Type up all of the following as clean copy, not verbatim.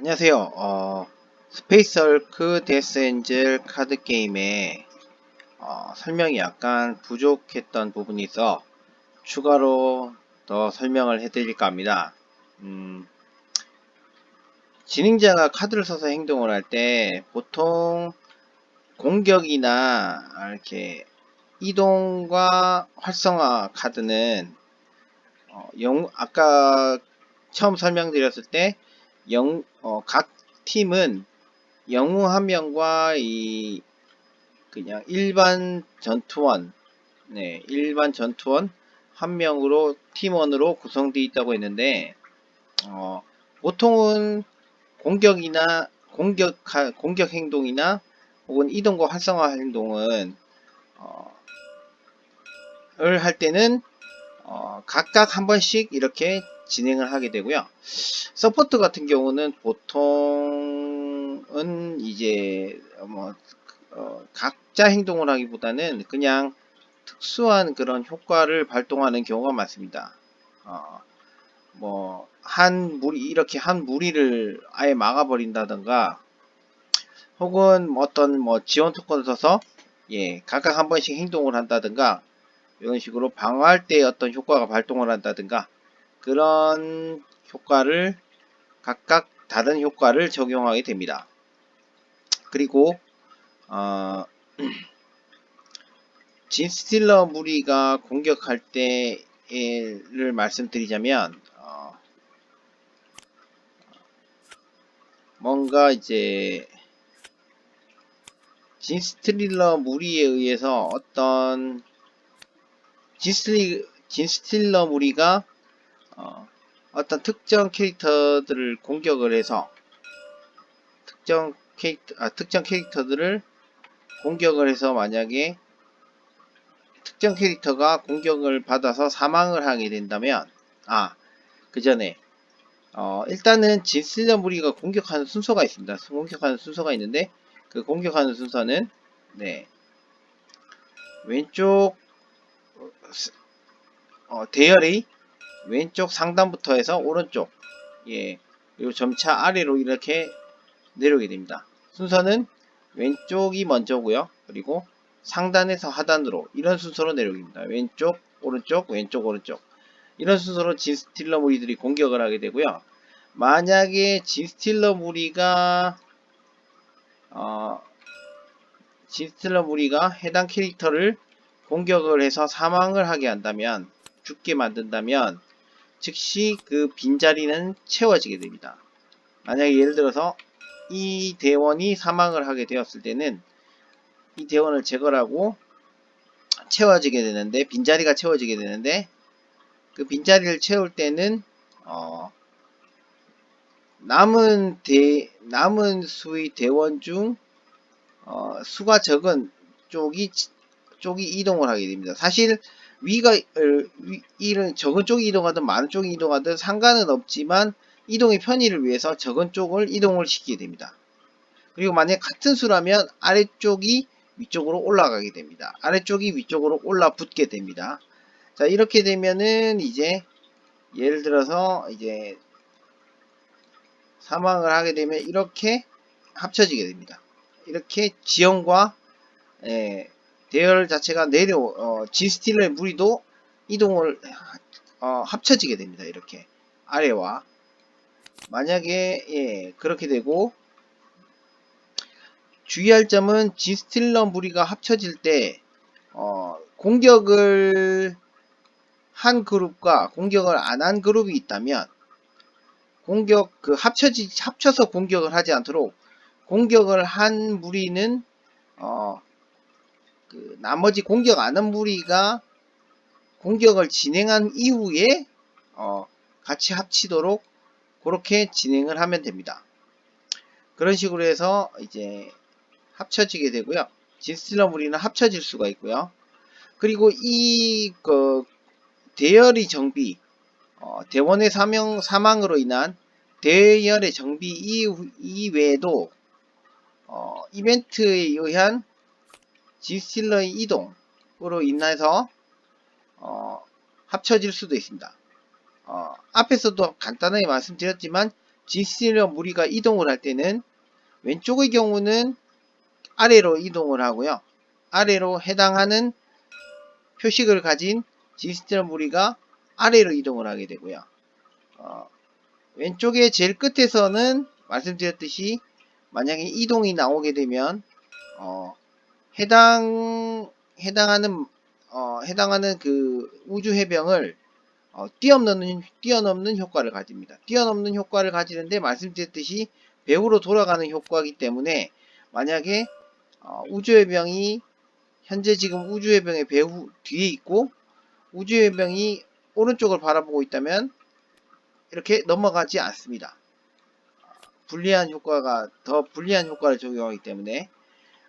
안녕하세요. 스페이스 헐크 데스 엔젤 카드 게임의 설명이 약간 부족했던 부분이 있어 추가로 더 설명을 해드릴까 합니다. 진행자가 카드를 써서 행동을 할 때 보통 공격이나 이렇게 이동과 활성화 카드는 아까 처음 설명드렸을 때 각 팀은 영웅 한 명과 그냥 일반 전투원, 일반 전투원 한 명으로 팀원으로 구성되어 있다고 했는데, 보통은 공격이나 공격 행동이나 혹은 이동과 활성화 행동은 할 때는 각각 한 번씩 이렇게 진행을 하게 되고요. 서포트 같은 경우는 보통은 이제 각자 행동을 하기보다는 그냥 특수한 그런 효과를 발동하는 경우가 많습니다. 이렇게 한 무리를 아예 막아버린다던가, 혹은 어떤 지원 토큰을 써서, 각각 한 번씩 행동을 한다든가, 이런 식으로 방어할 때 어떤 효과가 발동을 한다든가, 그런 효과를 각각 다른 효과를 적용하게 됩니다. 그리고, 진스틸러 무리가 공격할 때를 말씀드리자면, 뭔가 이제 진스틸러 무리에 의해서 진스틸러 무리가 어떤 특정 캐릭터들을 공격을 해서 특정 캐릭터들을 공격을 해서 만약에 특정 캐릭터가 공격을 받아서 사망을 하게 된다면, 그 전에 일단은 진스틸러 무리가 공격하는 순서가 있습니다. 공격하는 순서가 있는데, 그 공격하는 순서는 왼쪽 대열의 왼쪽 상단부터 해서 오른쪽, 그리고 점차 아래로 이렇게 내려오게 됩니다. 순서는 왼쪽이 먼저고요. 그리고 상단에서 하단으로 이런 순서로 내려옵니다. 왼쪽, 오른쪽, 왼쪽, 오른쪽. 이런 순서로 진스틸러 무리들이 공격을 하게 되고요. 만약에 진스틸러 무리가 해당 캐릭터를 공격을 해서 사망을 하게 한다면, 죽게 만든다면 즉시 그 빈자리는 채워지게 됩니다. 만약에 예를 들어서 이 대원이 사망을 하게 되었을 때는 이 대원을 제거하고 채워지게 되는데, 빈자리가 채워지게 되는데, 그 빈자리를 채울 때는 남은 수의 대원 중 수가 적은 쪽이 이동을 하게 됩니다. 사실 적은 쪽이 이동하든 많은 쪽이 이동하든 상관은 없지만, 이동의 편의를 위해서 적은 쪽을 이동을 시키게 됩니다. 그리고 만약 같은 수라면 아래쪽이 위쪽으로 올라가게 됩니다. 아래쪽이 위쪽으로 올라붙게 됩니다. 자, 이렇게 되면은 이제 예를 들어서 이제 사망을 하게 되면 이렇게 합쳐지게 됩니다. 이렇게 지형과 대열 자체가 진스틸러의 무리도 이동을 합쳐지게 됩니다. 이렇게 아래와 만약에 그렇게 되고, 주의할 점은 진스틸러 무리가 합쳐질 때 공격을 한 그룹과 공격을 안 한 그룹이 있다면, 합쳐서 공격을 하지 않도록 공격을 한 무리는 나머지 공격 안 한 무리가 공격을 진행한 이후에 같이 합치도록 그렇게 진행을 하면 됩니다. 그런 식으로 해서 이제 합쳐지게 되고요. 진스틸러 무리는 합쳐질 수가 있고요. 그리고 대열의 정비, 대원의 사망으로 인한 대열의 정비 이외에도 이벤트에 의한 진스틸러의 이동으로 인해서 합쳐질 수도 있습니다. 앞에서도 간단하게 말씀드렸지만 G스틸러 무리가 이동을 할 때는 왼쪽의 경우는 아래로 이동을 하고요. 아래로 해당하는 표식을 가진 G스틸러 무리가 아래로 이동을 하게 되고요. 왼쪽의 제일 끝에서는 말씀드렸듯이 만약에 이동이 나오게 되면 해당하는 그 우주 해병을 뛰어넘는 효과를 가집니다. 뛰어넘는 효과를 가지는데 말씀드렸듯이 배후로 돌아가는 효과이기 때문에 만약에 우주해병이 현재 지금 우주해병의 배후 뒤에 있고 우주해병이 오른쪽을 바라보고 있다면 이렇게 넘어가지 않습니다. 더 불리한 효과를 적용하기 때문에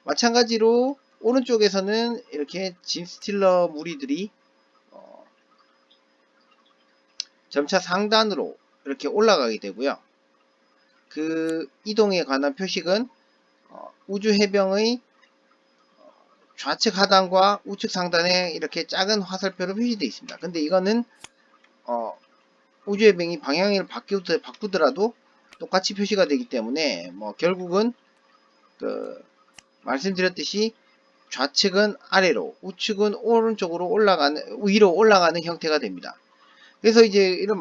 마찬가지로 오른쪽에서는 이렇게 짐스틸러 무리들이 점차 상단으로 이렇게 올라가게 되고요. 그 이동에 관한 표식은 우주해병의 좌측 하단과 우측 상단에 이렇게 작은 화살표로 표시되어 있습니다. 근데 이거는 우주해병이 방향을 바꾸더라도 똑같이 표시가 되기 때문에 결국은 말씀드렸듯이 좌측은 아래로, 우측은 오른쪽으로 위로 올라가는 형태가 됩니다. 그래서 이제 이런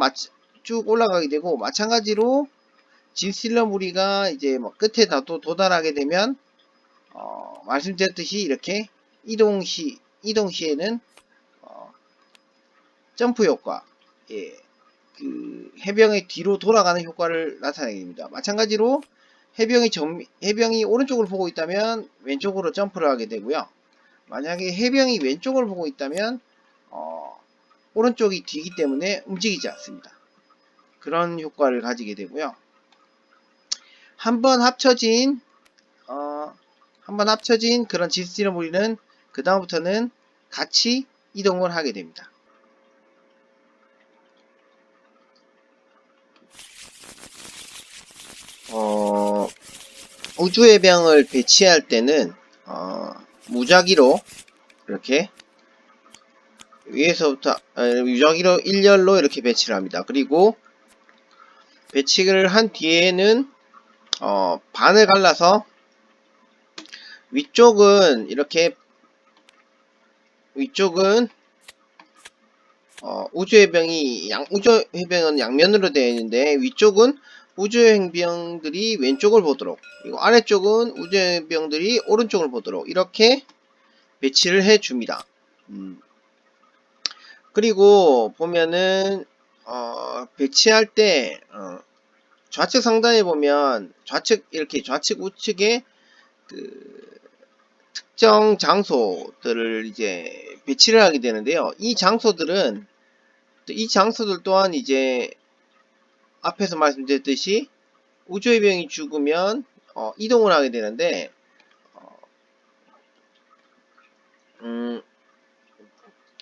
쭉 올라가게 되고, 마찬가지로 짐스틸러 무리가 이제 끝에 도달하게 되면 말씀드렸듯이 이렇게 이동 시에는 점프 효과, 그 해병의 뒤로 돌아가는 효과를 나타내게 됩니다. 마찬가지로 해병이 오른쪽을 보고 있다면 왼쪽으로 점프를 하게 되고요. 만약에 해병이 왼쪽을 보고 있다면 오른쪽이 뒤이기 때문에 움직이지 않습니다. 그런 효과를 가지게 되고요. 한번 합쳐진 그런 짐스틸러 무리는 그 다음부터는 같이 이동을 하게 됩니다. 우주해병을 배치할 때는 무작위로 이렇게 위에서부터 무작위로 일렬로 이렇게 배치를 합니다. 그리고 배치를 한 뒤에는 반을 갈라서 위쪽은 우주해병은 양면으로 되어 있는데 위쪽은 우주해병들이 왼쪽을 보도록, 그리고 아래쪽은 우주해병들이 오른쪽을 보도록 이렇게 배치를 해 줍니다. 그리고 보면은 배치할 때 좌측 상단에 보면 좌측 우측에 그 특정 장소들을 이제 배치를 하게 되는데요. 이 장소들 또한 이제 앞에서 말씀드렸듯이 우주해병이 죽으면 이동을 하게 되는데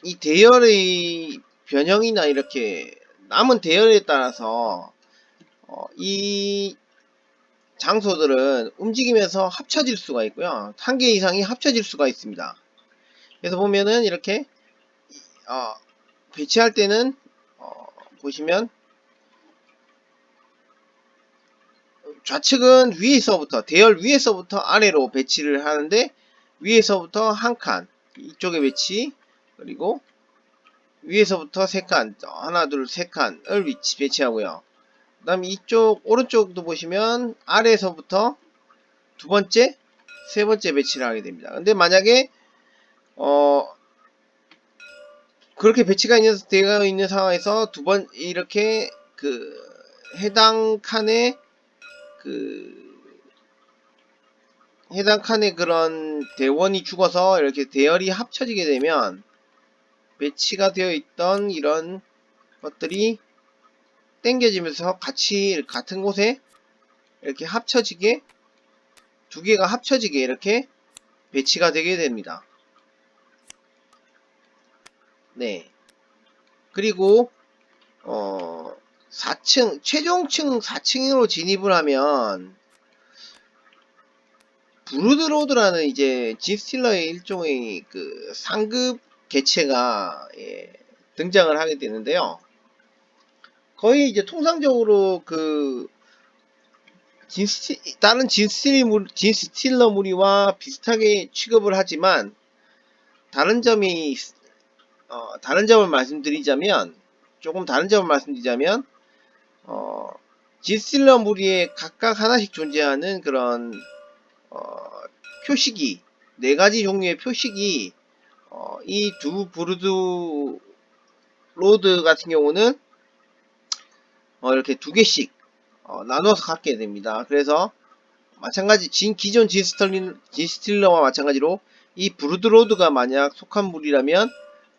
이 대열의 변형이나 이렇게 남은 대열에 따라서 이 장소들은 움직이면서 합쳐질 수가 있고요. 한 개 이상이 합쳐질 수가 있습니다. 그래서 보면은 이렇게 배치할 때는 보시면 좌측은 대열 위에서부터 아래로 배치를 하는데 위에서부터 한 칸, 이쪽에 배치, 그리고 위에서부터 3칸, 하나 둘 3칸을 배치하고요. 그 다음에 이쪽 오른쪽도 보시면 아래에서부터 두 번째, 세 번째 배치를 하게 됩니다. 근데 만약에 그렇게 배치가 되어 있는 상황에서 이렇게 해당 칸에 그런 대원이 죽어서 이렇게 대열이 합쳐지게 되면 배치가 되어 있던 이런 것들이 당겨지면서 같은 곳에 이렇게 두 개가 합쳐지게 이렇게 배치가 되게 됩니다. 네. 그리고 최종층 4층으로 진입을 하면 브루드로드라는 이제 짐스틸러의 일종의 그 상급 개체가 등장을 하게 되는데요. 거의 이제 통상적으로 다른 진스틸러 무리와 비슷하게 취급을 하지만 다른 점이 다른 점을 말씀드리자면 조금 다른 점을 말씀드리자면 어, 진스틸러 무리에 각각 하나씩 존재하는 그런 표식이 네 가지 종류의 표식이 이 두 브루드 로드 같은 경우는 이렇게 두 개씩 나눠서 갖게 됩니다. 그래서 마찬가지 기존 진스틸러와 마찬가지로 이 브루드로드가 만약 속한 물이라면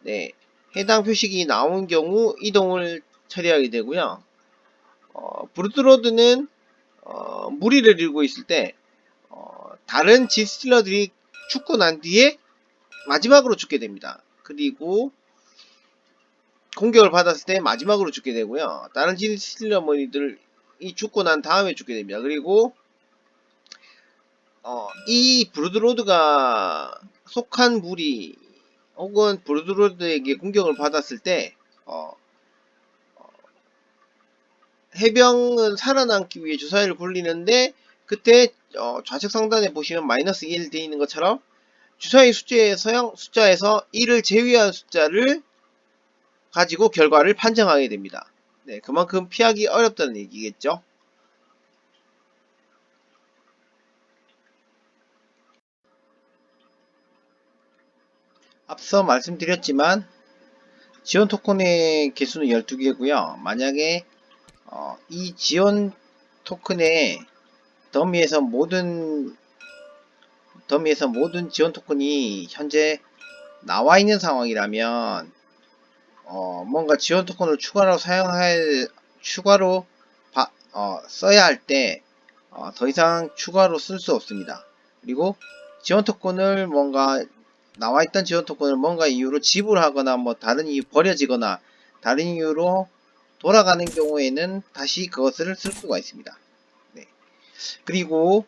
네, 해당 표식이 나온 경우 이동을 처리하게 되고요. 브루드로드는 무리를 이루고 있을 때 다른 진스틸러들이 죽고 난 뒤에 마지막으로 죽게 됩니다. 그리고 공격을 받았을 때 마지막으로 죽게 되고요. 다른 진스틸러 머니들이 죽고 난 다음에 죽게 됩니다. 그리고 이 브루드로드가 속한 무리 혹은 브루드로드에게 공격을 받았을 때 해병은 살아남기 위해 주사위를 굴리는데 그때 좌측 상단에 보시면 마이너스 1 되어 있는 것처럼 주사위 숫자에서 1을 제외한 숫자를 가지고 결과를 판정하게 됩니다. 네, 그만큼 피하기 어렵다는 얘기겠죠. 앞서 말씀드렸지만 지원 토큰의 개수는 12개고요. 만약에 이 지원 토큰의 더미에서 모든 지원 토큰이 현재 나와 있는 상황이라면 뭔가 지원 토큰을 추가로 써야 할 때 더 이상 추가로 쓸 수 없습니다. 그리고 지원 토큰을 나와 있던 지원 토큰을 뭔가 이유로 지불하거나 뭐 다른 이유 버려지거나 다른 이유로 돌아가는 경우에는 다시 그것을 쓸 수가 있습니다. 네. 그리고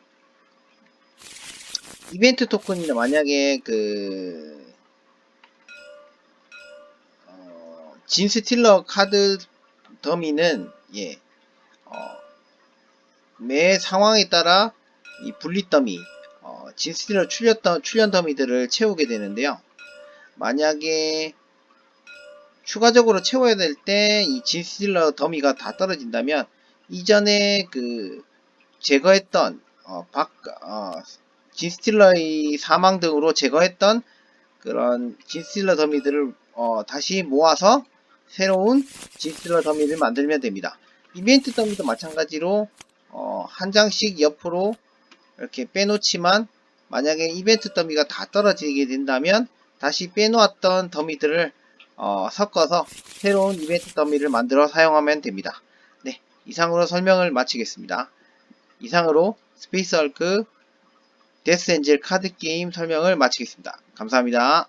이벤트 토큰이나 만약에 진스틸러 카드 더미는 매 상황에 따라 이 분리 더미 진스틸러 출연 더미들을 채우게 되는데요. 만약에 추가적으로 채워야 될 때 이 진스틸러 더미가 다 떨어진다면 이전에 제거했던 진스틸러의 사망 등으로 제거했던 그런 진스틸러 더미들을 다시 모아서 새로운 진스틸러 더미를 만들면 됩니다. 이벤트 더미도 마찬가지로 한 장씩 옆으로 이렇게 빼놓지만 만약에 이벤트 더미가 다 떨어지게 된다면 다시 빼놓았던 더미들을 섞어서 새로운 이벤트 더미를 만들어 사용하면 됩니다. 네, 이상으로 설명을 마치겠습니다. 이상으로 스페이스 헐크 데스 엔젤 카드 게임 설명을 마치겠습니다. 감사합니다.